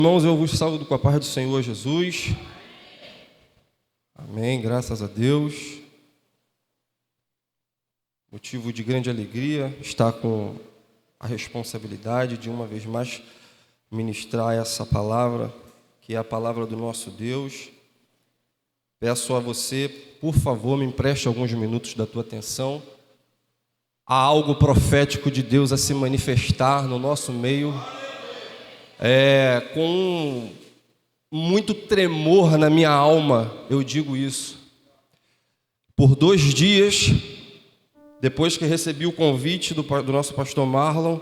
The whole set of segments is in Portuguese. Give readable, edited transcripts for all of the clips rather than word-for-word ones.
Irmãos, eu vos saúdo com a paz do Senhor Jesus. Amém, graças a Deus. Motivo de grande alegria estar com a responsabilidade de uma vez mais ministrar essa palavra, que é a palavra do nosso Deus. Peço a você, por favor, me empreste alguns minutos da tua atenção. Há algo profético de Deus a se manifestar no nosso meio. Com muito tremor na minha alma, eu digo isso. Por 2 dias, depois que recebi o convite do nosso pastor Marlon,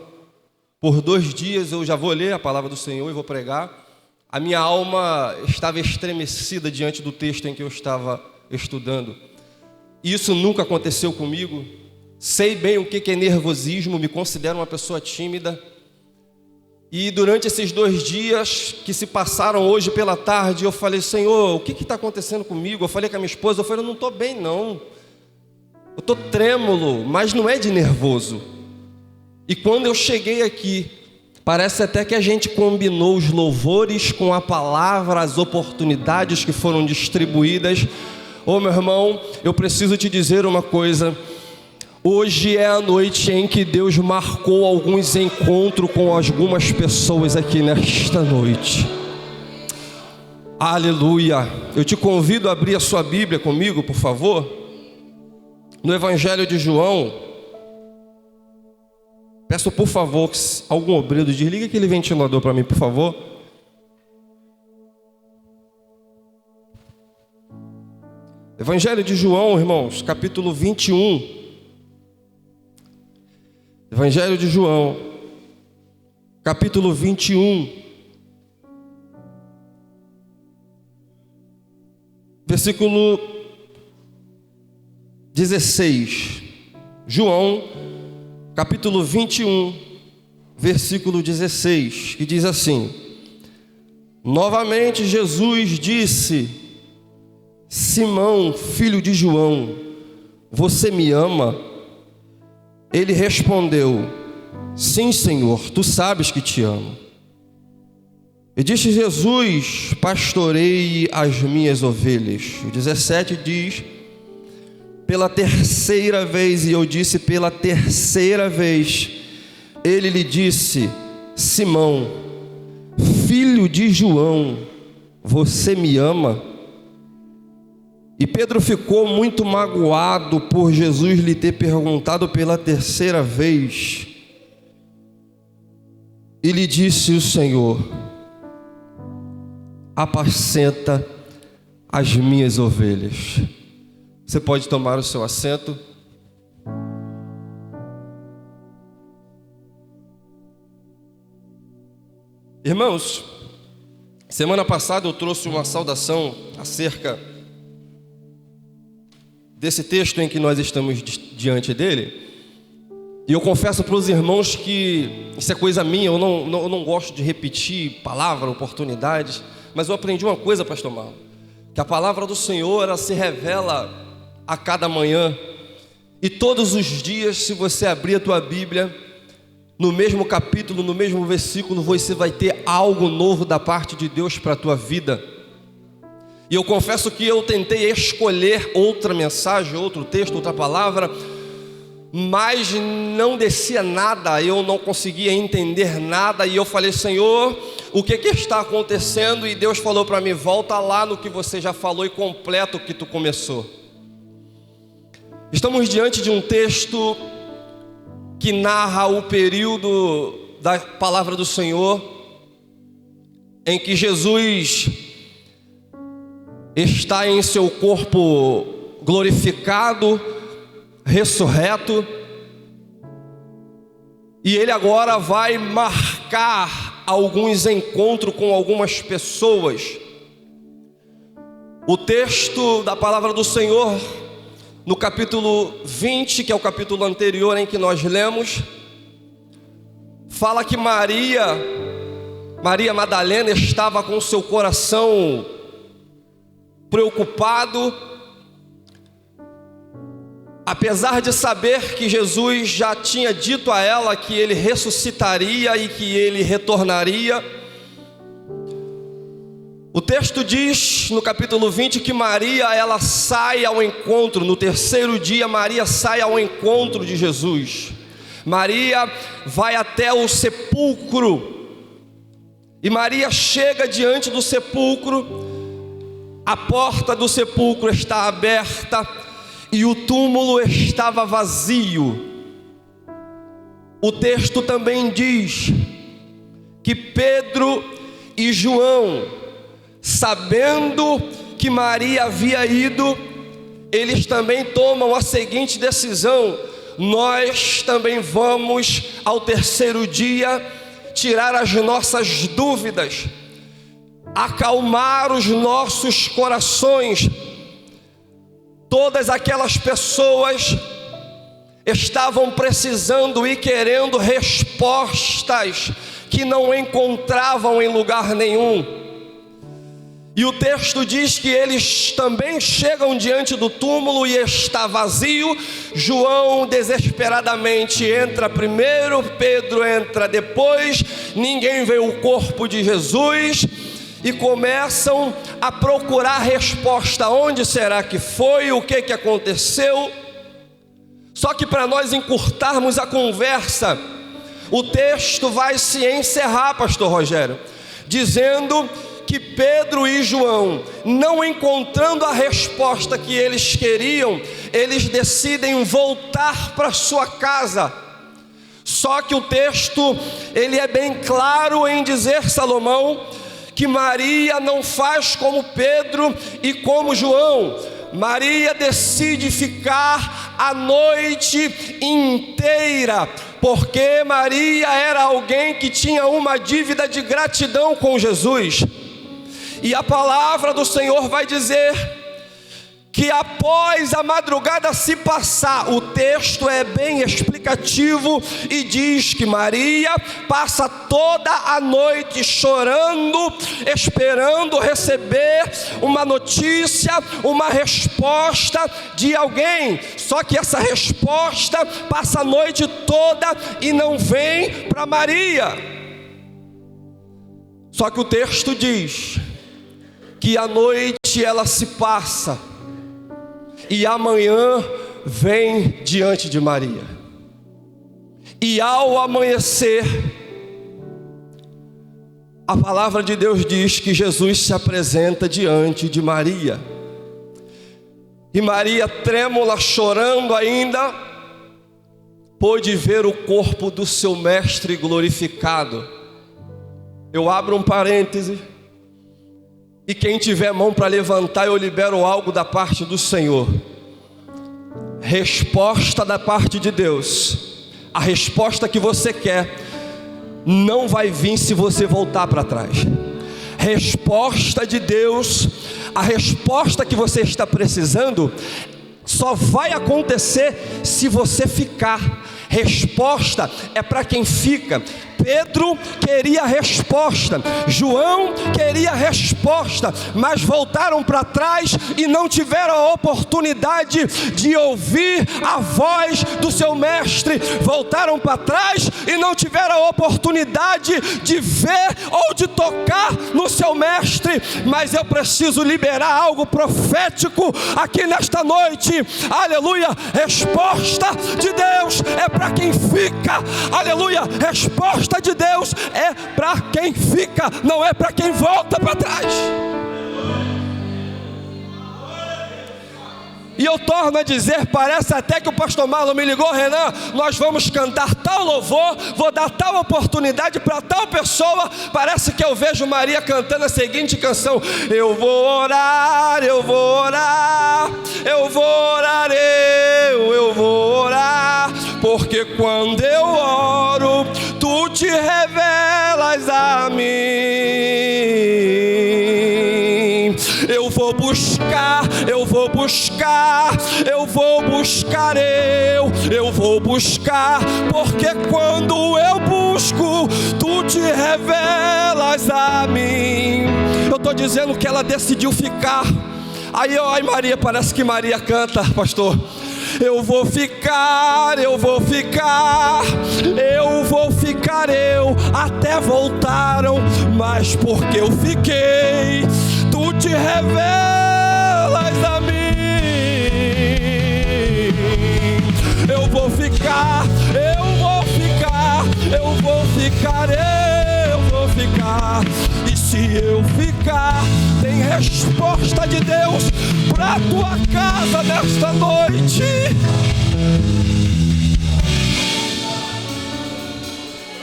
por 2 dias eu já vou ler a palavra do Senhor e vou pregar. A minha alma estava estremecida diante do texto em que eu estava estudando. Isso nunca aconteceu comigo. Sei bem o que é nervosismo, me considero uma pessoa tímida. E durante esses 2 dias que se passaram hoje pela tarde, eu falei: Senhor, o que está acontecendo comigo? Eu falei com a minha esposa, eu não estou bem não. Eu estou trêmulo, mas não é de nervoso. E quando eu cheguei aqui, parece até que a gente combinou os louvores com a palavra, as oportunidades que foram distribuídas. Ô meu irmão, eu preciso te dizer uma coisa. Hoje é a noite em que Deus marcou alguns encontros com algumas pessoas aqui nesta noite. Aleluia! Eu te convido a abrir a sua Bíblia comigo, por favor. No Evangelho de João. Peço, por favor, que algum obreiro desligue aquele ventilador para mim, por favor. Evangelho de João, irmãos, capítulo 21. Evangelho de João, capítulo 21, versículo 16. João, capítulo 21, versículo 16, que diz assim: Novamente Jesus disse: Simão, filho de João, você me ama? Ele respondeu: Sim, Senhor, tu sabes que te amo. E disse Jesus: Pastoreie as minhas ovelhas. O 17 diz: Pela terceira vez, e eu disse pela terceira vez, ele lhe disse: Simão, filho de João, você me ama? E Pedro ficou muito magoado por Jesus lhe ter perguntado pela terceira vez. E lhe disse o Senhor: apacenta as minhas ovelhas. Você pode tomar o seu assento. Irmãos, semana passada eu trouxe uma saudação acerca desse texto em que nós estamos diante dele. E eu confesso para os irmãos que isso é coisa minha, eu não gosto de repetir palavra, oportunidades, mas eu aprendi uma coisa, pastor Marlon, que a palavra do Senhor, ela se revela a cada manhã, e todos os dias, se você abrir a tua Bíblia, no mesmo capítulo, no mesmo versículo, você vai ter algo novo da parte de Deus para a tua vida. E eu confesso que eu tentei escolher outra mensagem, outro texto, outra palavra, mas não descia nada, eu não conseguia entender nada. E eu falei: Senhor, o que está acontecendo? E Deus falou para mim: volta lá no que você já falou e completa o que tu começou. Estamos diante de um texto que narra o período da palavra do Senhor, em que Jesus está em seu corpo glorificado, ressurreto, e ele agora vai marcar alguns encontros com algumas pessoas. O texto da palavra do Senhor, no capítulo 20, que é o capítulo anterior em que nós lemos, fala que Maria Madalena estava com seu coração preocupado, apesar de saber que Jesus já tinha dito a ela que ele ressuscitaria e que ele retornaria. O texto diz no capítulo 20 que Maria, ela sai ao encontro, no terceiro dia Maria sai ao encontro de Jesus. Maria vai até o sepulcro, e Maria chega diante do sepulcro. A porta do sepulcro está aberta e o túmulo estava vazio. O texto também diz que Pedro e João, sabendo que Maria havia ido, eles também tomam a seguinte decisão: nós também vamos ao terceiro dia tirar as nossas dúvidas, acalmar os nossos corações. Todas aquelas pessoas estavam precisando e querendo respostas que não encontravam em lugar nenhum. E o texto diz que eles também chegam diante do túmulo e está vazio. João desesperadamente entra primeiro, Pedro entra depois, ninguém vê o corpo de Jesus. E começam a procurar resposta: onde será que foi, o que aconteceu? Só que para nós encurtarmos a conversa, o texto vai se encerrar, pastor Rogério, dizendo que Pedro e João, não encontrando a resposta que eles queriam, eles decidem voltar para sua casa. Só que o texto, ele é bem claro em dizer, Salomão, que Maria não faz como Pedro e como João. Maria decide ficar a noite inteira, porque Maria era alguém que tinha uma dívida de gratidão com Jesus. E a palavra do Senhor vai dizer que após a madrugada se passar, o texto é bem explicativo e diz que Maria passa toda a noite chorando, esperando receber uma notícia, uma resposta de alguém. Só que essa resposta passa a noite toda e não vem para Maria. Só que o texto diz que a noite ela se passa e amanhã vem diante de Maria. E ao amanhecer, a palavra de Deus diz que Jesus se apresenta diante de Maria. E Maria, trêmula, chorando ainda, pôde ver o corpo do seu mestre glorificado. Eu abro um parêntese. E quem tiver mão para levantar, eu libero algo da parte do Senhor. Resposta da parte de Deus. A resposta que você quer não vai vir se você voltar para trás. Resposta de Deus, a resposta que você está precisando, só vai acontecer se você ficar. Resposta é para quem fica. Pedro queria resposta, João queria resposta, mas voltaram para trás e não tiveram a oportunidade de ouvir a voz do seu mestre. Voltaram para trás e não tiveram a oportunidade de ver ou de tocar no seu mestre. Mas eu preciso liberar algo profético aqui nesta noite. Aleluia. Resposta de Deus é para quem fica. Aleluia. Resposta de Deus é para quem fica, não é para quem volta para trás. E eu torno a dizer, parece até que o pastor Marlon me ligou: Renan, nós vamos cantar tal louvor, vou dar tal oportunidade para tal pessoa. Parece que eu vejo Maria cantando a seguinte canção: eu vou orar, eu vou orar, eu vou orar, eu vou orar, porque quando eu oro, tu te revelas a mim. Eu vou buscar, eu vou buscar, eu vou buscar, eu vou buscar, porque quando eu busco, tu te revelas a mim. Eu estou dizendo que ela decidiu ficar. Aí, ai Maria, parece que Maria canta, pastor. Eu vou ficar, eu vou ficar, eu vou ficar, até voltaram, mas porque eu fiquei, te revelas a mim. Eu vou ficar, eu vou ficar, eu vou ficar, eu vou ficar. E se eu ficar, tem resposta de Deus pra tua casa nesta noite.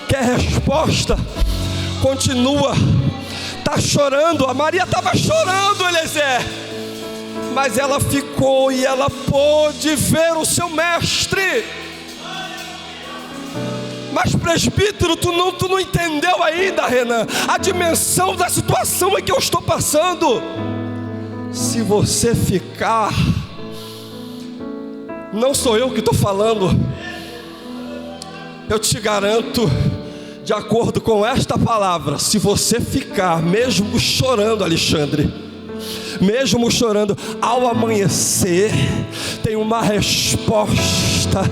Quer resposta? Continua. Tá chorando. A Maria estava chorando, Eliezer, mas ela ficou e ela pôde ver o seu mestre. Mas presbítero, tu não entendeu ainda, Renan, a dimensão da situação em que eu estou passando. Se você ficar, não sou eu que estou falando, eu te garanto, de acordo com esta palavra, se você ficar, mesmo chorando, Alexandre, mesmo chorando, ao amanhecer, tem uma resposta.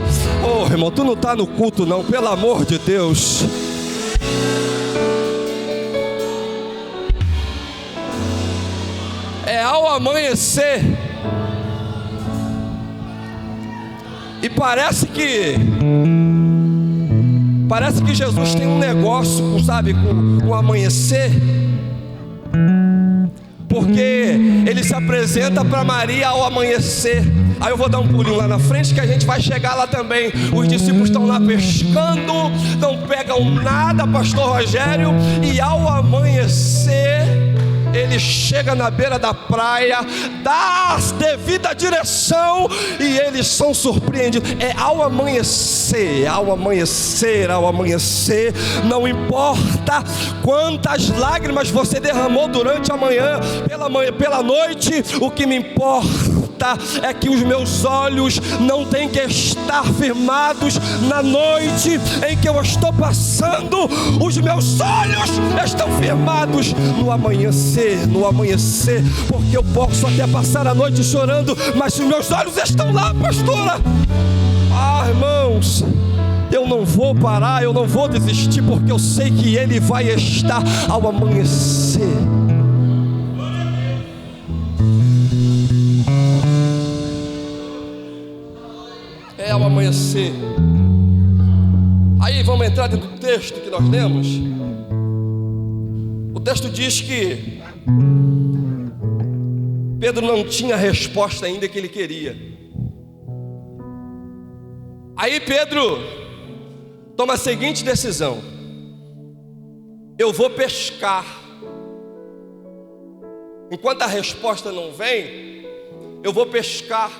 Oh, irmão, tu não está no culto não, pelo amor de Deus. É ao amanhecer. E parece que Jesus tem um negócio, sabe, com o amanhecer. Porque ele se apresenta para Maria ao amanhecer. Aí eu vou dar um pulinho lá na frente que a gente vai chegar lá também. Os discípulos estão lá pescando, não pegam nada, pastor Rogério. E ao amanhecer, ele chega na beira da praia, dá a devida direção e eles são surpreendidos. É ao amanhecer, ao amanhecer, ao amanhecer. Não importa quantas lágrimas você derramou durante a manhã, pela noite, o que me importa é que os meus olhos não têm que estar firmados na noite em que eu estou passando. Os meus olhos estão firmados no amanhecer, no amanhecer. Porque eu posso até passar a noite chorando, mas se os meus olhos estão lá, pastora, irmãos, eu não vou parar, eu não vou desistir, porque eu sei que Ele vai estar ao amanhecer. É ao amanhecer. Aí vamos entrar dentro do texto que nós lemos. O texto diz que Pedro não tinha a resposta ainda que ele queria. Aí Pedro toma a seguinte decisão: eu vou pescar. Enquanto a resposta não vem, eu vou pescar.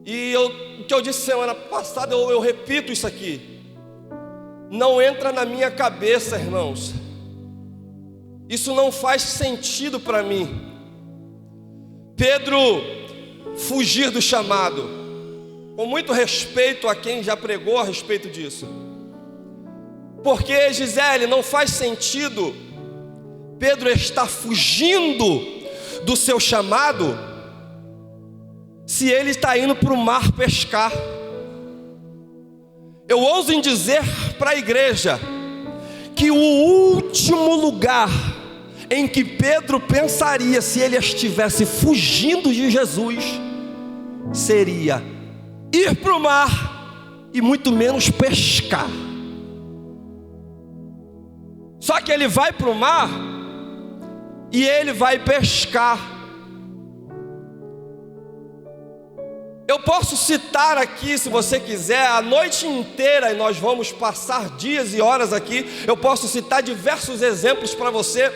E o que eu disse semana passada, eu repito isso aqui. Não entra na minha cabeça, irmãos. Isso não faz sentido para mim. Pedro fugir do chamado. Com muito respeito a quem já pregou a respeito disso. Porque, Gisele, não faz sentido Pedro estar fugindo do seu chamado se ele está indo para o mar pescar. Eu ouso em dizer para a igreja que o último lugar em que Pedro pensaria se ele estivesse fugindo de Jesus seria ir para o mar e muito menos pescar. Só que ele vai para o mar e ele vai pescar. Eu posso citar aqui, se você quiser, a noite inteira, e nós vamos passar dias e horas aqui. Eu posso citar diversos exemplos para você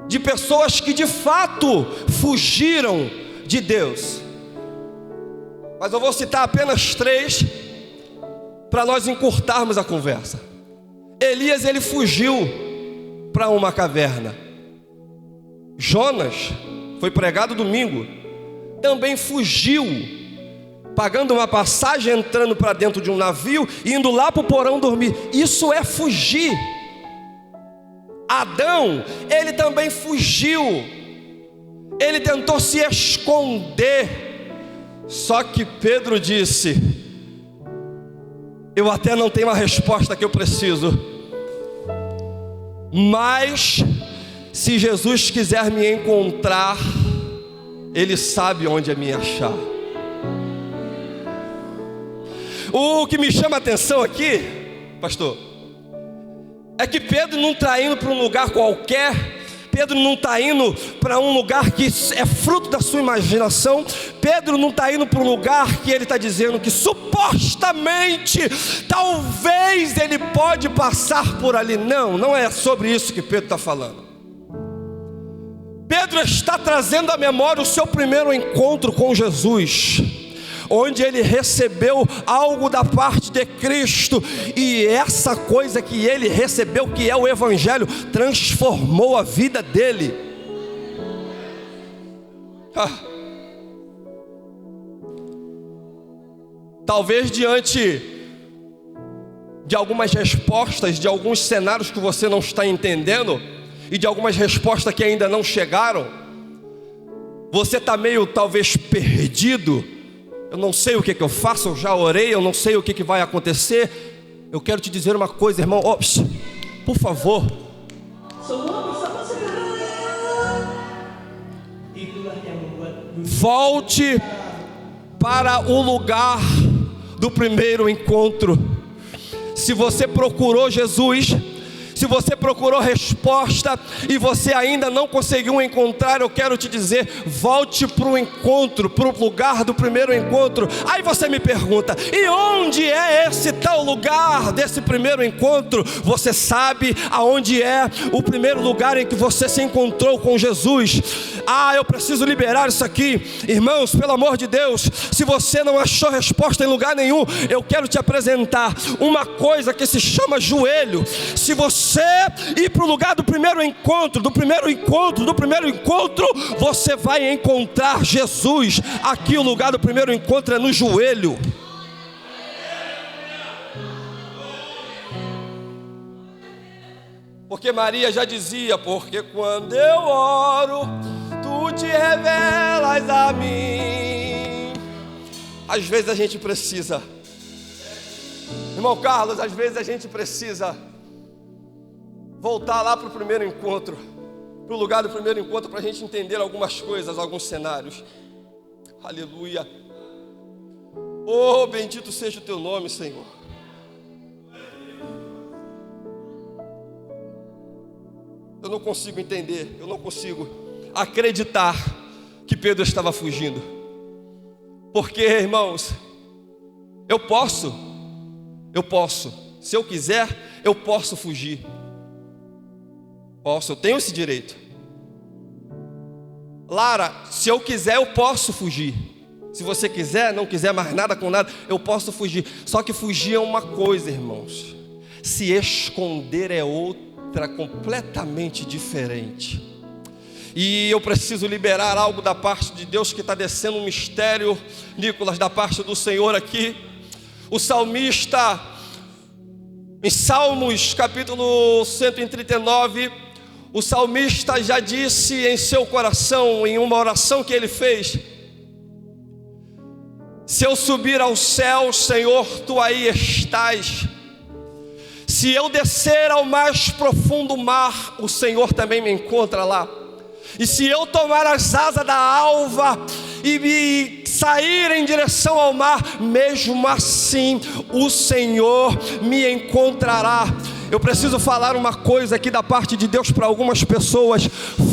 de pessoas que de fato fugiram de Deus. Mas eu vou citar apenas 3 para nós encurtarmos a conversa. Elias, ele fugiu para uma caverna. Jonas, foi pregado domingo, também fugiu, pagando uma passagem, entrando para dentro de um navio, indo lá para o porão dormir. Isso é fugir. Adão, ele também fugiu. Ele tentou se esconder. Só que Pedro disse: eu até não tenho a resposta que eu preciso, mas Se Jesus quiser me encontrar, Ele sabe onde me achar. O que me chama a atenção aqui, pastor, é que Pedro não está indo para um lugar qualquer. Pedro não está indo para um lugar que é fruto da sua imaginação. Pedro não está indo para um lugar que ele está dizendo que supostamente, talvez ele pode passar por ali. Não, não é sobre isso que Pedro está falando. Pedro está trazendo à memória o seu primeiro encontro com Jesus, onde ele recebeu algo da parte de Cristo, e essa coisa que ele recebeu, que é o Evangelho, transformou a vida dele. Talvez diante de algumas respostas, de alguns cenários que você não está entendendo, e de algumas respostas que ainda não chegaram, você está meio talvez perdido. Eu não sei o que eu faço, eu já orei, eu não sei o que vai acontecer. Eu quero te dizer uma coisa, irmão, por favor. Volte para o lugar do primeiro encontro. Se você procurou Jesus, se você procurou resposta e você ainda não conseguiu encontrar, eu quero te dizer, volte para o encontro, para o lugar do primeiro encontro. Aí você me pergunta, e onde é esse tal lugar desse primeiro encontro? Você sabe aonde é o primeiro lugar em que você se encontrou com Jesus? Eu preciso liberar isso aqui. Irmãos, pelo amor de Deus, se você não achou resposta em lugar nenhum, eu quero te apresentar uma coisa que se chama joelho. Se você ir para o lugar do primeiro encontro, você vai encontrar Jesus. Aqui o lugar do primeiro encontro é no joelho. Porque Maria já dizia, porque quando eu oro, tu te revelas a mim. Às vezes a gente precisa, irmão Carlos, às vezes a gente precisa voltar lá para o primeiro encontro, para o lugar do primeiro encontro, para a gente entender algumas coisas, alguns cenários. Aleluia. Oh, bendito seja o teu nome, Senhor. Eu não consigo entender, eu não consigo acreditar que Pedro estava fugindo. Porque, irmãos, eu posso, se eu quiser, eu posso fugir. Eu tenho esse direito. Lara, se eu quiser, eu posso fugir. Se você quiser, não quiser mais nada com nada, eu posso fugir. Só que fugir é uma coisa, irmãos. Se esconder é outra, completamente diferente. E eu preciso liberar algo da parte de Deus, que está descendo um mistério, Nicolas, da parte do Senhor aqui. O salmista, em Salmos capítulo 139, o salmista já disse em seu coração, em uma oração que ele fez: se eu subir ao céu, Senhor, tu aí estás. Se eu descer ao mais profundo mar, o Senhor também me encontra lá. E se eu tomar as asas da alva e sair em direção ao mar, mesmo assim o Senhor me encontrará. Eu preciso falar uma coisa aqui da parte de Deus para algumas pessoas: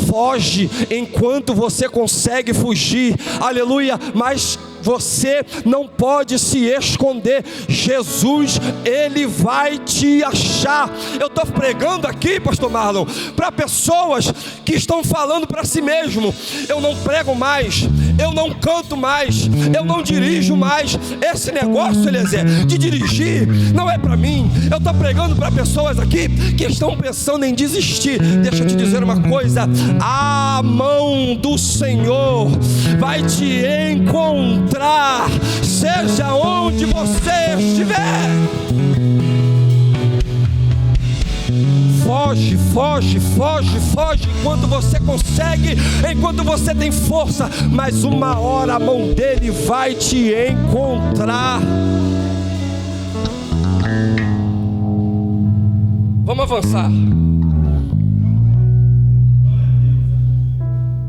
foge enquanto você consegue fugir, aleluia, mas você não pode se esconder. Jesus, Ele vai te achar. Eu estou pregando aqui, pastor Marlon, para pessoas que estão falando para si mesmo: eu não prego mais, eu não canto mais, eu não dirijo mais. Esse negócio, Eliezer, de dirigir não é para mim. Eu estou pregando para pessoas aqui que estão pensando em desistir. Deixa eu te dizer uma coisa: a mão do Senhor vai te encontrar, seja onde você estiver. Foge, foge, foge, foge enquanto você consegue, enquanto você tem força, mas uma hora a mão dele vai te encontrar. Vamos avançar.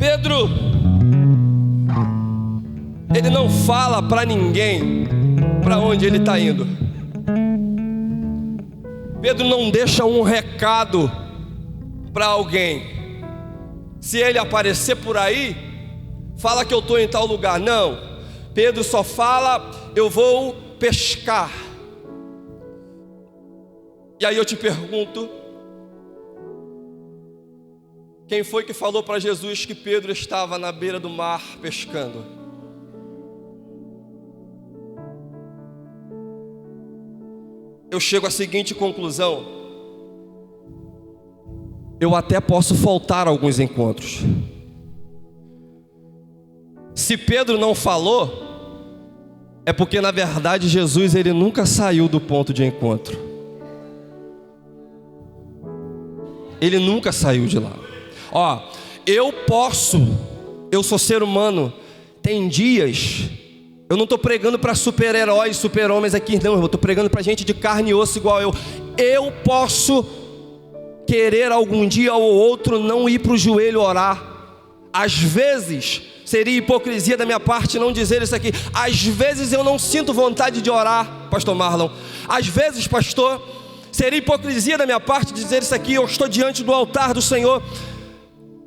Pedro, ele não fala para ninguém para onde ele está indo. Pedro não deixa um recado para alguém. Se ele aparecer por aí, fala que eu estou em tal lugar. Não, Pedro só fala: eu vou pescar. E aí eu te pergunto, quem foi que falou para Jesus que Pedro estava na beira do mar pescando? Eu chego à seguinte conclusão: eu até posso faltar a alguns encontros. Se Pedro não falou, é porque na verdade Jesus, ele nunca saiu do ponto de encontro. Ele nunca saiu de lá. Ó, eu sou ser humano. Tem dias, eu não estou pregando para super-heróis, super-homens aqui, não, eu estou pregando para gente de carne e osso igual eu. Eu posso querer algum dia ou outro não ir para o joelho orar. Às vezes, seria hipocrisia da minha parte não dizer isso aqui. Às vezes eu não sinto vontade de orar, pastor Marlon. Às vezes, pastor, seria hipocrisia da minha parte dizer isso aqui. Eu estou diante do altar do Senhor.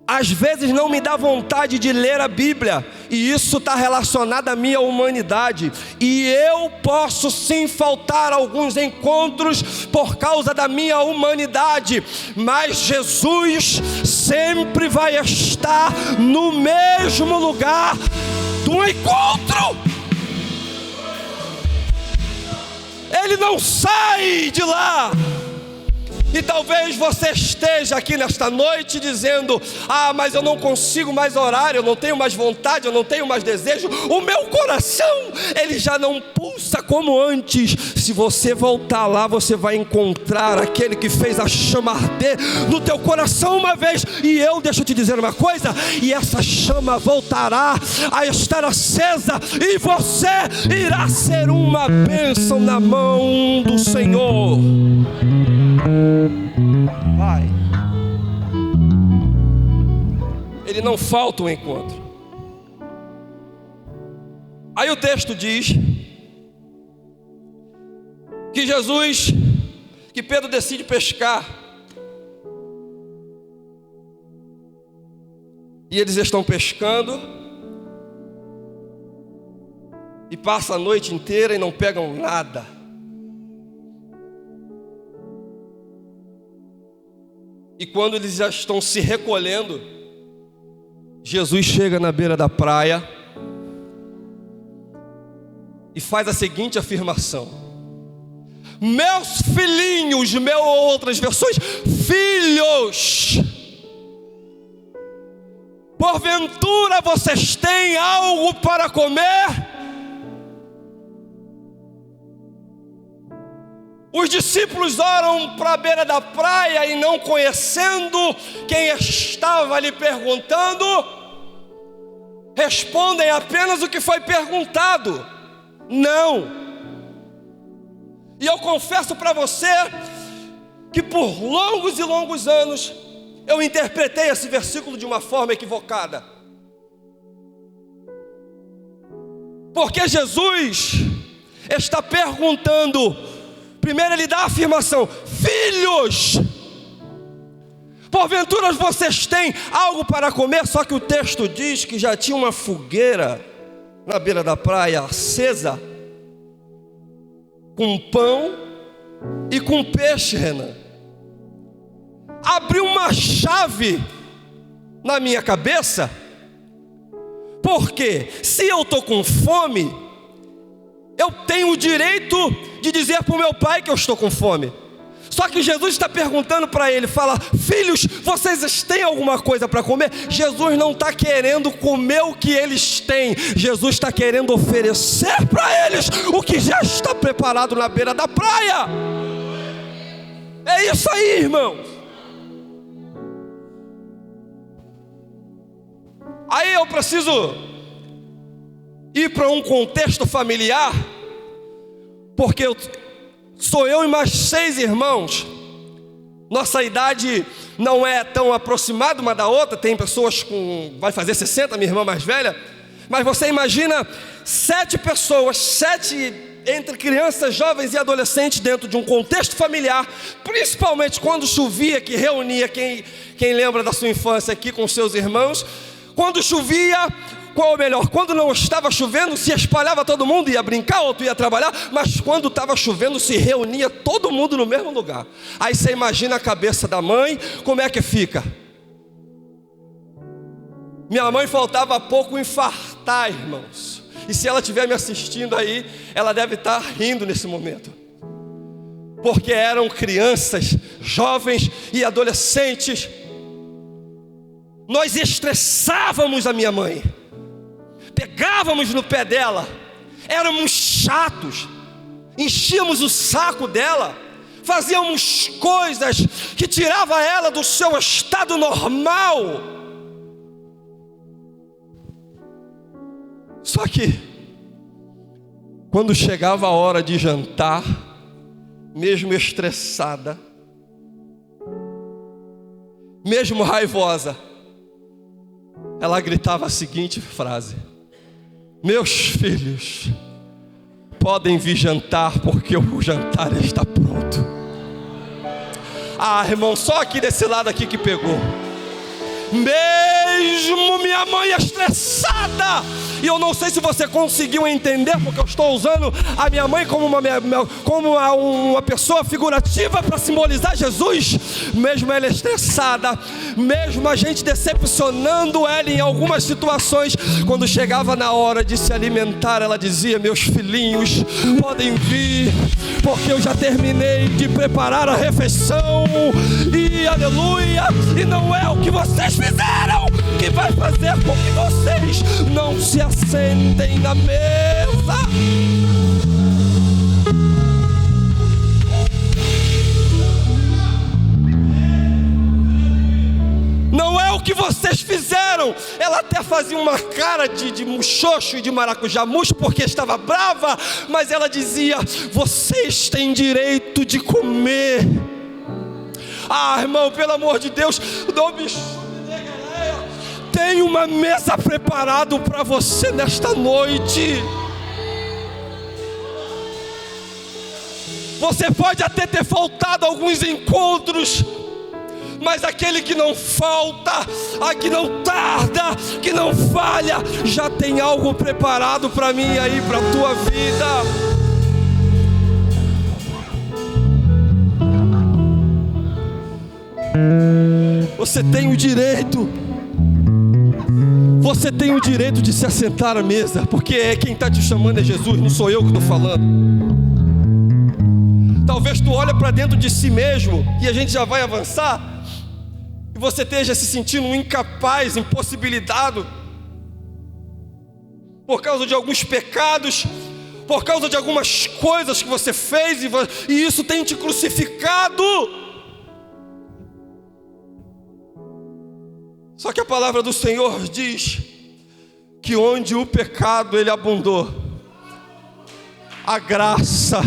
Às vezes não me dá vontade de ler a Bíblia, e isso está relacionado à minha humanidade. E eu posso sim faltar a alguns encontros por causa da minha humanidade, mas Jesus sempre vai estar no mesmo lugar do encontro. Ele não sai de lá. E talvez você esteja aqui nesta noite dizendo: ah, mas eu não consigo mais orar, eu não tenho mais vontade, eu não tenho mais desejo. O meu coração, ele já não pulsa como antes. Se você voltar lá, você vai encontrar aquele que fez a chama arder no teu coração uma vez. E deixa eu te dizer uma coisa, e essa chama voltará a estar acesa, e você irá ser uma bênção na mão do Senhor. Vai. Ele não falta um encontro. Aí o texto diz que Pedro decide pescar. E eles estão pescando e passam a noite inteira e não pegam nada. E quando eles já estão se recolhendo, Jesus chega na beira da praia e faz a seguinte afirmação: meus filhinhos, outras versões, filhos, porventura vocês têm algo para comer? Os discípulos oram para a beira da praia e, não conhecendo quem estava lhe perguntando, respondem apenas o que foi perguntado: não. E eu confesso para você que por longos e longos anos eu interpretei esse versículo de uma forma equivocada. Porque Jesus está perguntando. Primeiro ele dá a afirmação: filhos, porventura vocês têm algo para comer? Só que o texto diz que já tinha uma fogueira na beira da praia acesa, com pão e com peixe, Renan. Abriu uma chave na minha cabeça, porque se eu estou com fome, eu tenho o direito de dizer para o meu pai que eu estou com fome. Só que Jesus está perguntando para ele, fala: filhos, vocês têm alguma coisa para comer? Jesus não está querendo comer o que eles têm. Jesus está querendo oferecer para eles o que já está preparado na beira da praia. É isso aí, irmãos. Aí eu preciso ir para um contexto familiar, porque sou eu e mais 6 irmãos. Nossa idade não é tão aproximada uma da outra. Tem pessoas vai fazer 60, minha irmã mais velha. Mas você imagina 7 pessoas, 7 entre crianças, jovens e adolescentes dentro de um contexto familiar, principalmente quando chovia, que reunia quem lembra da sua infância aqui com seus irmãos. Quando chovia, quando não estava chovendo, se espalhava todo mundo, ia brincar, outro ia trabalhar, mas quando estava chovendo, se reunia todo mundo no mesmo lugar. Aí você imagina a cabeça da mãe, como é que fica? Minha mãe faltava pouco infartar, irmãos. E se ela estiver me assistindo aí, ela deve estar rindo nesse momento. Porque eram crianças, jovens e adolescentes. Nós estressávamos a minha mãe. Pegávamos no pé dela. Éramos chatos. Enchíamos o saco dela. Fazíamos coisas que tiravam ela do seu estado normal. Só que, quando chegava a hora de jantar, mesmo estressada, mesmo raivosa, ela gritava a seguinte frase: meus filhos podem vir jantar, porque o jantar está pronto. Ah, irmão, só aqui desse lado aqui que pegou. Mesmo minha mãe estressada, e eu não sei se você conseguiu entender, porque eu estou usando a minha mãe como uma pessoa figurativa para simbolizar Jesus. Mesmo ela estressada, mesmo a gente decepcionando ela em algumas situações, quando chegava na hora de se alimentar, ela dizia: meus filhinhos podem vir, porque eu já terminei de preparar a refeição. E aleluia, e não é o que vocês fizeram que vai fazer com que vocês não se assentem na mesa. Não é o que vocês fizeram. Ela até fazia uma cara de muxoxo e de maracujamuxo, porque estava brava, mas ela dizia: vocês têm direito de comer. Ah, irmão, pelo amor de Deus, tem uma mesa preparada para você nesta noite. Você pode até ter faltado alguns encontros, mas aquele que não falta, que não tarda, que não falha, já tem algo preparado para mim e aí, para a tua vida. Você tem o direito. Você tem o direito de se assentar à mesa, porque quem está te chamando é Jesus, não sou eu que estou falando. Talvez tu olhe para dentro de si mesmo, e a gente já vai avançar, e você esteja se sentindo incapaz, impossibilitado, por causa de alguns pecados, por causa de algumas coisas que você fez, e isso tem te crucificado. Só que a palavra do Senhor diz que onde o pecado ele abundou, a graça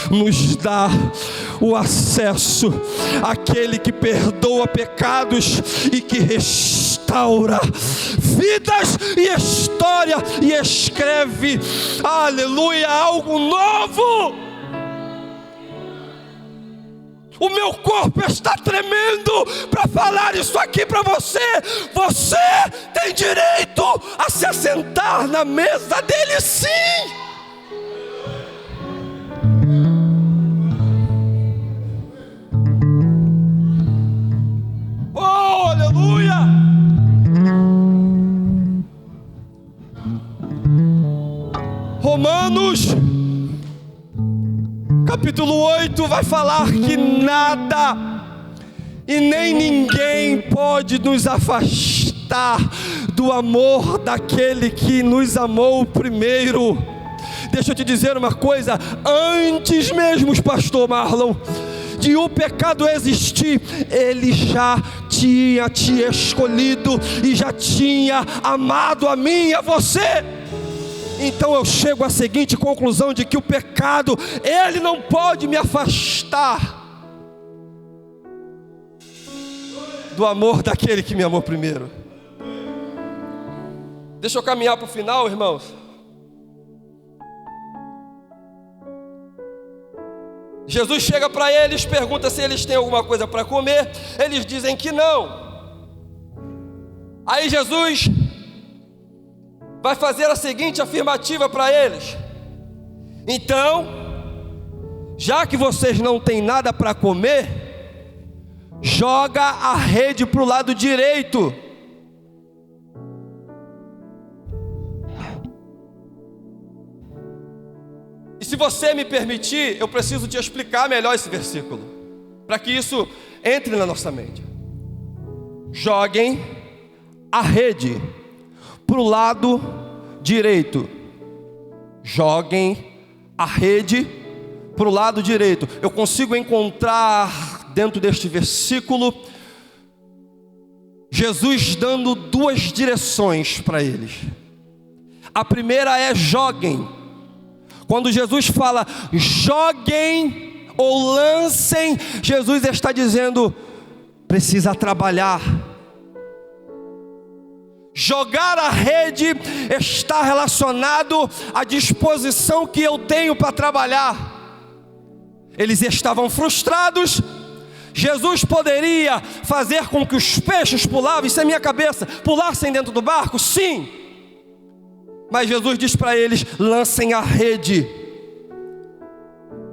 nos dá o acesso àquele que perdoa pecados e que restaura vidas e história e escreve, aleluia, algo novo. O meu corpo está tremendo para falar isso aqui para você. Você tem direito a se assentar na mesa dele, sim. Oh, aleluia. Romanos capítulo 8 vai falar que nada e nem ninguém pode nos afastar do amor daquele que nos amou primeiro. Deixa eu te dizer uma coisa: antes mesmo, pastor Marlon, de o pecado existir, ele já tinha te escolhido e já tinha amado a mim e a você. Então eu chego à seguinte conclusão, de que o pecado, ele não pode me afastar. do amor daquele que me amou primeiro. Deixa eu caminhar para o final, irmãos. Jesus chega para eles, pergunta se eles têm alguma coisa para comer. Eles dizem que não. Aí Jesus vai fazer a seguinte afirmativa para eles: então, já que vocês não têm nada para comer, joga a rede para o lado direito. E se você me permitir, eu preciso te explicar melhor esse versículo, para que isso entre na nossa mente. Joguem a rede para o lado direito. Joguem a rede para o lado direito. Eu consigo encontrar dentro deste versículo Jesus dando duas direções para eles. A primeira é joguem. Quando Jesus fala joguem ou lancem, Jesus está dizendo precisa trabalhar. Jogar a rede está relacionado à disposição que eu tenho para trabalhar. Eles estavam frustrados. Jesus poderia fazer com que os peixes pulavam, isso é minha cabeça, pulassem dentro do barco? Sim. Mas Jesus diz para eles: lancem a rede.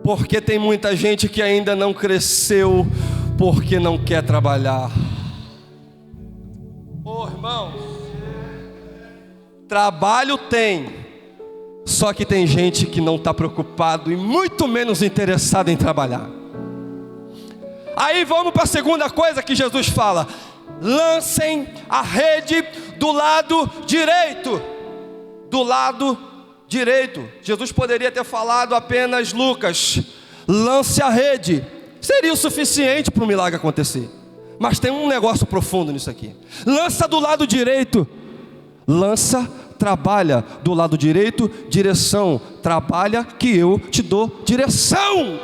Porque tem muita gente que ainda não cresceu porque não quer trabalhar. Oh, irmão, trabalho tem, só que tem gente que não está preocupado e muito menos interessado em trabalhar. Aí vamos para a segunda coisa que Jesus fala: lancem a rede do lado direito. Do lado direito. Jesus poderia ter falado apenas: Lucas, lance a rede. Seria o suficiente para o milagre acontecer. Mas tem um negócio profundo nisso aqui. Lança do lado direito. Lança, trabalha do lado direito, direção, trabalha que eu te dou direção.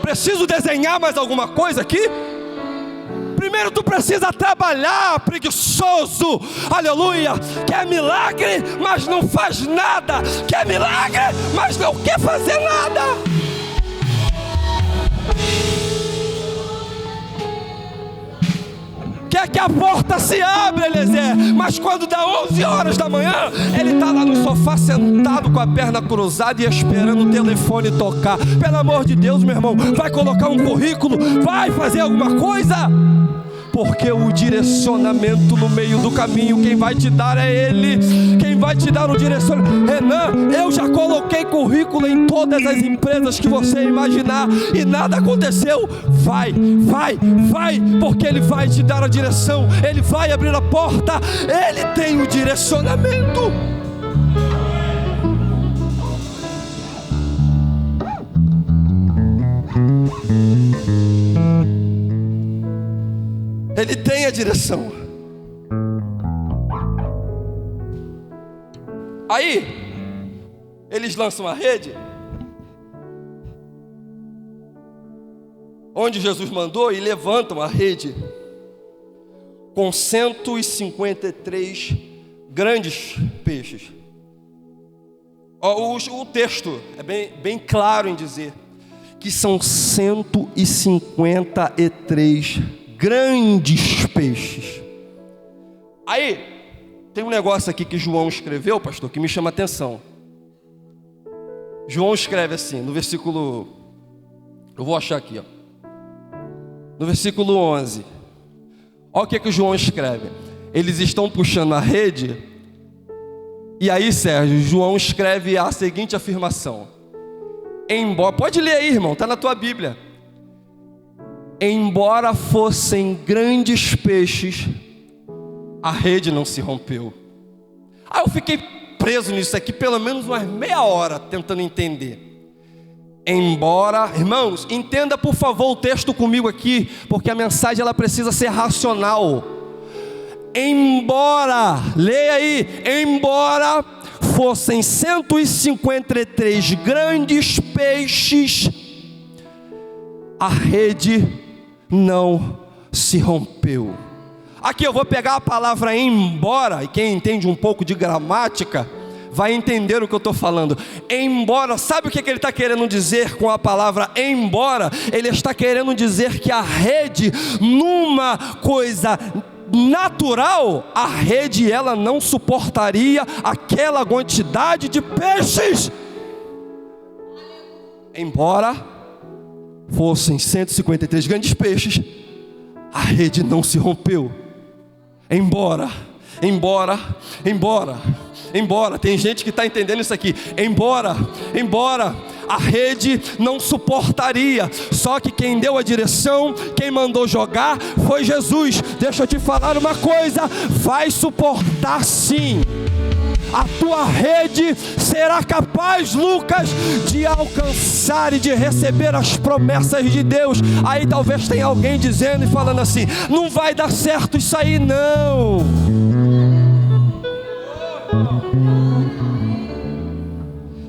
Preciso desenhar mais alguma coisa aqui? Primeiro tu precisa trabalhar, preguiçoso, aleluia. Quer milagre, mas não faz nada. Quer milagre, mas não quer fazer nada. Quer que a porta se abra, Eliezer, mas quando dá 11 horas da manhã, ele está lá no sofá sentado com a perna cruzada e esperando o telefone tocar. Pelo amor de Deus, meu irmão, vai colocar um currículo, vai fazer alguma coisa, porque o direcionamento no meio do caminho, quem vai te dar é Ele. Quem vai te dar o direcionamento. Renan, eu já coloquei currículo em todas as empresas que você imaginar e nada aconteceu. Vai, porque Ele vai te dar a direção, Ele vai abrir a porta, Ele tem o direcionamento. Ele tem a direção. Aí, eles lançam a rede onde Jesus mandou e levantam a rede com 153 grandes peixes. O texto é bem claro em dizer que são 153 grandes peixes. Aí, tem um negócio aqui que João escreveu, pastor, que me chama a atenção. João escreve assim, no versículo, eu vou achar aqui, ó, no versículo 11. Olha o que João escreve. Eles estão puxando a rede, e aí, Sérgio, João escreve a seguinte afirmação: embora, pode ler aí, irmão, está na tua Bíblia. Embora fossem grandes peixes, a rede não se rompeu. Aí eu fiquei preso nisso aqui pelo menos umas meia hora tentando entender. Embora, irmãos, entenda por favor o texto comigo aqui, porque a mensagem ela precisa ser racional. Embora, leia aí, embora fossem 153 grandes peixes, a rede não se rompeu. Aqui eu vou pegar a palavra embora, e quem entende um pouco de gramática vai entender o que eu estou falando. Embora, sabe o que ele está querendo dizer com a palavra embora? Ele está querendo dizer que a rede, numa coisa natural, a rede ela não suportaria aquela quantidade de peixes. Embora fossem 153 grandes peixes, a rede não se rompeu. Embora, tem gente que está entendendo isso aqui. Embora a rede não suportaria, só que quem deu a direção, quem mandou jogar foi Jesus. Deixa eu te falar uma coisa, vai suportar sim. A tua rede será capaz, Lucas, de alcançar e de receber as promessas de Deus. Aí talvez tenha alguém dizendo e falando assim: não vai dar certo isso aí não.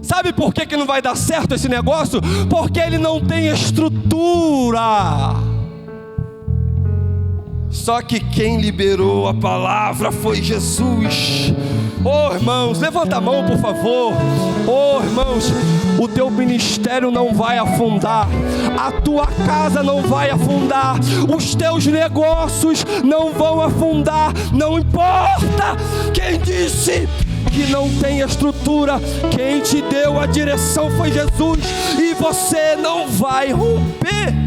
Sabe por que não vai dar certo esse negócio? Porque ele não tem estrutura. Só que quem liberou a palavra foi Jesus. Oh, irmãos, levanta a mão, por favor. Oh, irmãos, o teu ministério não vai afundar, a tua casa não vai afundar, os teus negócios não vão afundar. Não importa quem disse que não tem estrutura, quem te deu a direção foi Jesus, e você não vai romper.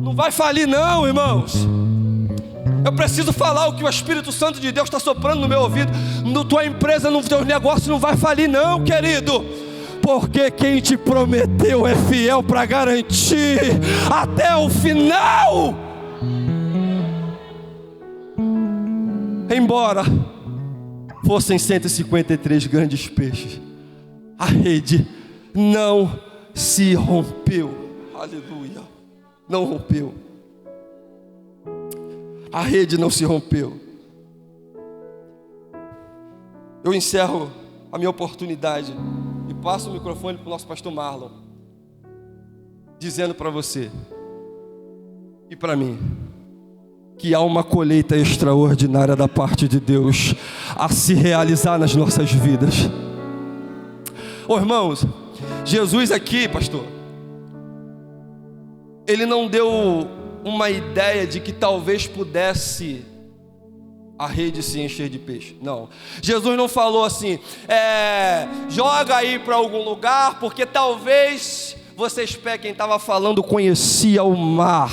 Não vai falir não, irmãos. Eu preciso falar o que o Espírito Santo de Deus está soprando no meu ouvido. Na tua empresa, no teu negócio não vai falir não, querido, porque quem te prometeu é fiel para garantir até o final. Embora fossem 153 grandes peixes, a rede não se rompeu. Aleluia. Não rompeu. A rede não se rompeu. Eu encerro a minha oportunidade e passo o microfone para o nosso pastor Marlon, dizendo para você e para mim que há uma colheita extraordinária da parte de Deus a se realizar nas nossas vidas. Ô irmãos, Jesus aqui, pastor, ele não deu uma ideia de que talvez pudesse a rede se encher de peixe. Não, Jesus não falou assim, joga aí para algum lugar, porque talvez vocês peguem. Quem estava falando conhecia o mar.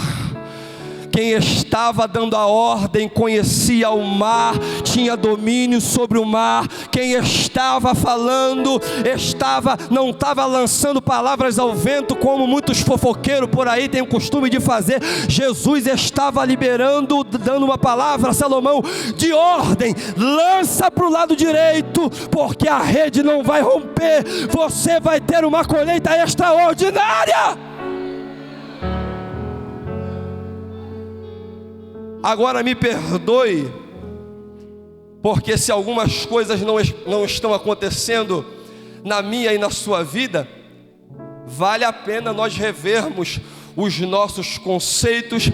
Quem estava dando a ordem conhecia o mar, tinha domínio sobre o mar. Quem estava falando, não estava lançando palavras ao vento, como muitos fofoqueiros por aí têm o costume de fazer. Jesus estava liberando, dando uma palavra a Salomão de ordem: lança para o lado direito, porque a rede não vai romper, você vai ter uma colheita extraordinária. Agora me perdoe, porque se algumas coisas não estão acontecendo na minha e na sua vida, vale a pena nós revermos os nossos conceitos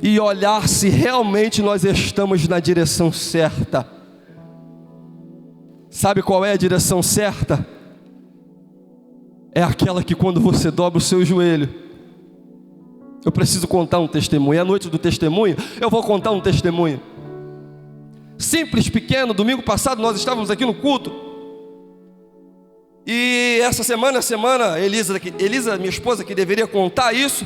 e olhar se realmente nós estamos na direção certa. Sabe qual é a direção certa? É aquela que quando você dobra o seu joelho. Eu preciso contar um testemunho. É a noite do testemunho. Eu vou contar um testemunho simples, pequeno. Domingo passado nós estávamos aqui no culto, e essa semana, Elisa, minha esposa, que deveria contar isso.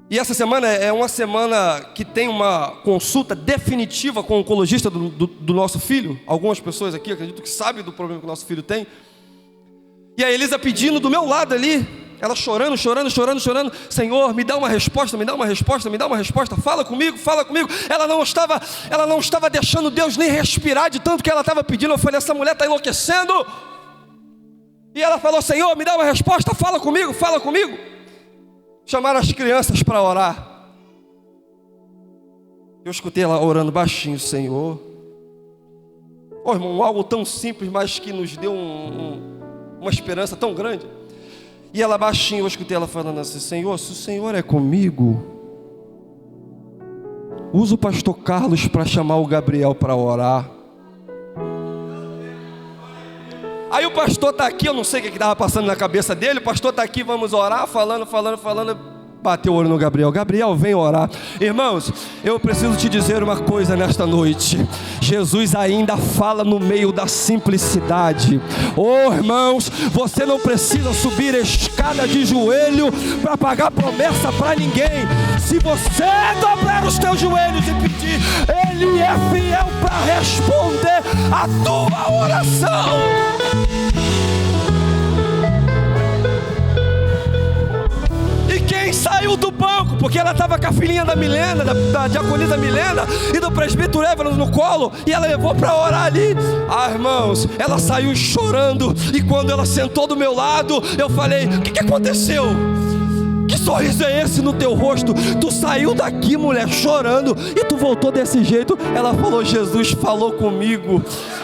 E essa semana é uma semana que tem uma consulta definitiva com o oncologista do nosso filho. Algumas pessoas aqui, acredito que sabem do problema que o nosso filho tem. E a Elisa pedindo do meu lado ali, ela chorando: Senhor, me dá uma resposta, fala comigo. Ela não estava deixando Deus nem respirar, de tanto que ela estava pedindo. Eu falei: essa mulher está enlouquecendo. E ela falou: Senhor, me dá uma resposta, fala comigo. Chamaram as crianças para orar. Eu escutei ela orando baixinho: Senhor, Oh, irmão, algo tão simples, mas que nos deu uma esperança tão grande. E ela baixinho, eu escutei ela falando assim: Senhor, se o Senhor é comigo, usa o pastor Carlos para chamar o Gabriel para orar. Aí o pastor está aqui, eu não sei o que estava passando na cabeça dele. O pastor está aqui, vamos orar, falando. Bateu o olho no Gabriel: Gabriel, vem orar. Irmãos, eu preciso te dizer uma coisa nesta noite. Jesus ainda fala no meio da simplicidade. Oh, irmãos, você não precisa subir a escada de joelho para pagar promessa para ninguém. Se você dobrar os teus joelhos e pedir, Ele é fiel para responder a tua oração. Quem saiu do banco, porque ela estava com a filhinha da Milena, da diaconisa Milena, e do presbítero Évano no colo, e ela levou para orar ali. Ah, irmãos, ela saiu chorando, e quando ela sentou do meu lado, eu falei: o que aconteceu? Que sorriso é esse no teu rosto? Tu saiu daqui, mulher, chorando, e tu voltou desse jeito? Ela falou: Jesus falou comigo.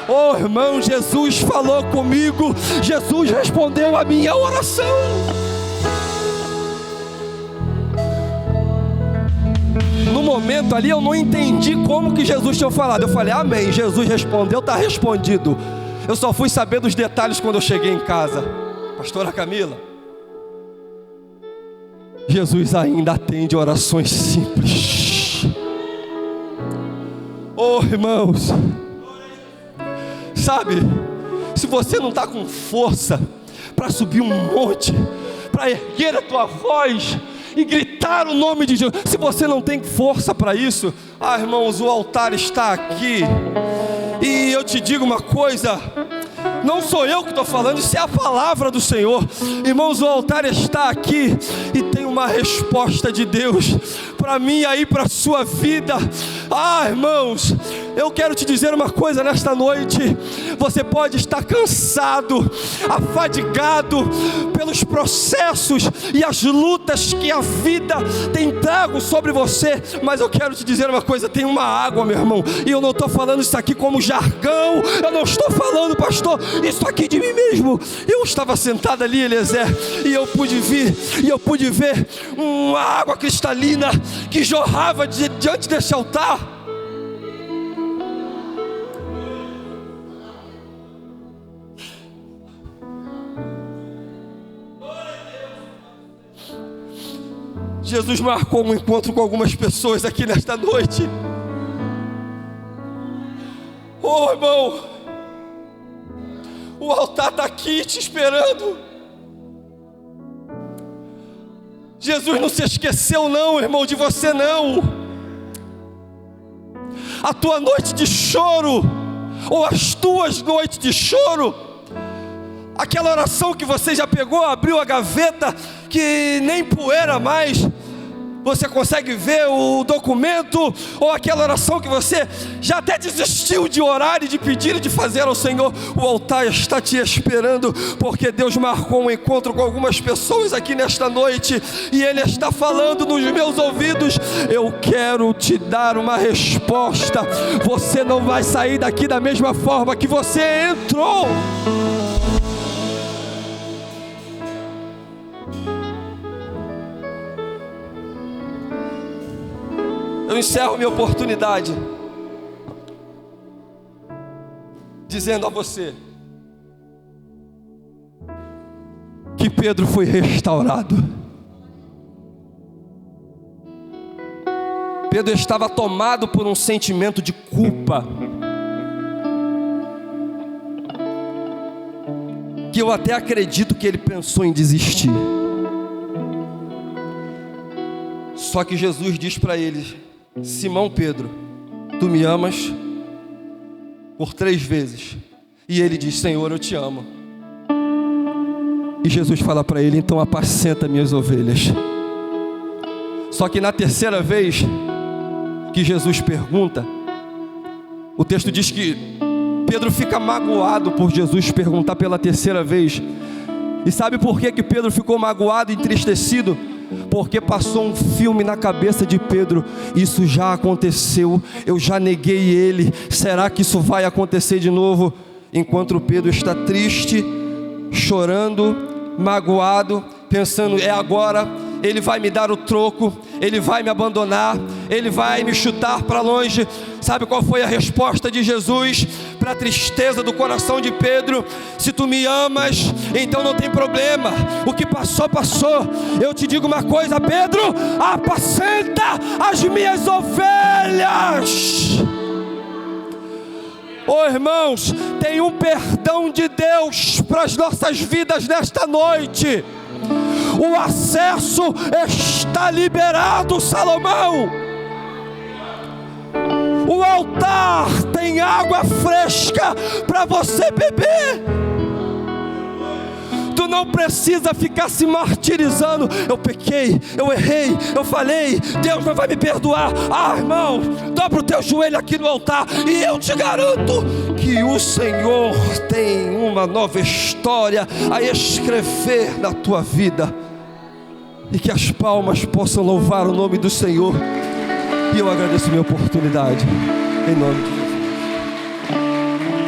Oh, irmão, Jesus falou comigo. Jesus respondeu a minha oração. No momento ali eu não entendi como que Jesus tinha falado. Eu falei: amém, Jesus respondeu, está respondido. Eu só fui saber dos detalhes quando eu cheguei em casa. Pastora Camila, Jesus ainda atende orações simples. Oh, irmãos, sabe, se você não está com força para subir um monte, para erguer a tua voz e gritar o nome de Jesus, se você não tem força para isso, ah, irmãos, o altar está aqui. E eu te digo uma coisa, não sou eu que estou falando, isso é a palavra do Senhor. Irmãos, o altar está aqui e tem uma resposta de Deus para mim aí, para a sua vida. Ah, irmãos, eu quero te dizer uma coisa nesta noite. Você pode estar cansado, afadigado pelos processos e as lutas que a vida tem trago sobre você, mas eu quero te dizer uma coisa: tem uma água, meu irmão, e eu não estou falando isso aqui como jargão, eu não estou falando, pastor, isso aqui de mim mesmo. Eu estava sentado ali, Eliezer, e eu pude ver uma água cristalina que jorrava diante desse altar. Jesus marcou um encontro com algumas pessoas aqui nesta noite. Oh, irmão, o altar está aqui te esperando. Jesus não se esqueceu não, irmão, de você não. A tua noite de choro, ou as tuas noites de choro, aquela oração que você já pegou, abriu a gaveta, que nem poeira mais você consegue ver o documento, ou aquela oração que você já até desistiu de orar e de pedir e de fazer ao Senhor, o altar está te esperando, porque Deus marcou um encontro com algumas pessoas aqui nesta noite, e Ele está falando nos meus ouvidos: eu quero te dar uma resposta. Você não vai sair daqui da mesma forma que você entrou. Eu encerro minha oportunidade dizendo a você que Pedro foi restaurado. Pedro estava tomado por um sentimento de culpa, que eu até acredito que ele pensou em desistir. Só que Jesus diz para ele: Simão Pedro, tu me amas? Por 3 vezes. E ele diz: Senhor, eu te amo. E Jesus fala para ele: então apacenta minhas ovelhas. Só que na 3ª vez que Jesus pergunta, o texto diz que Pedro fica magoado por Jesus perguntar pela 3ª vez. E sabe por que Pedro ficou magoado e entristecido? porque passou um filme na cabeça de Pedro: isso já aconteceu, eu já neguei ele, será que isso vai acontecer de novo? Enquanto Pedro está triste, chorando, magoado, pensando: é agora, ele vai me dar o troco, ele vai me abandonar, ele vai me chutar para longe. Sabe qual foi a resposta de Jesus para a tristeza do coração de Pedro? Se tu me amas, então não tem problema, o que passou, passou. Eu te digo uma coisa, Pedro: apacenta as minhas ovelhas. Irmãos, tem um perdão de Deus para as nossas vidas nesta noite. O acesso está liberado, Salomão. O altar tem água fresca para você beber. Tu não precisa ficar se martirizando: eu pequei, eu errei, eu falei, Deus não vai me perdoar. Irmão, dobra o teu joelho aqui no altar e eu te garanto que o Senhor tem uma nova história a escrever na tua vida, e que as palmas possam louvar o nome do Senhor. E eu agradeço a minha oportunidade, em nome de Jesus.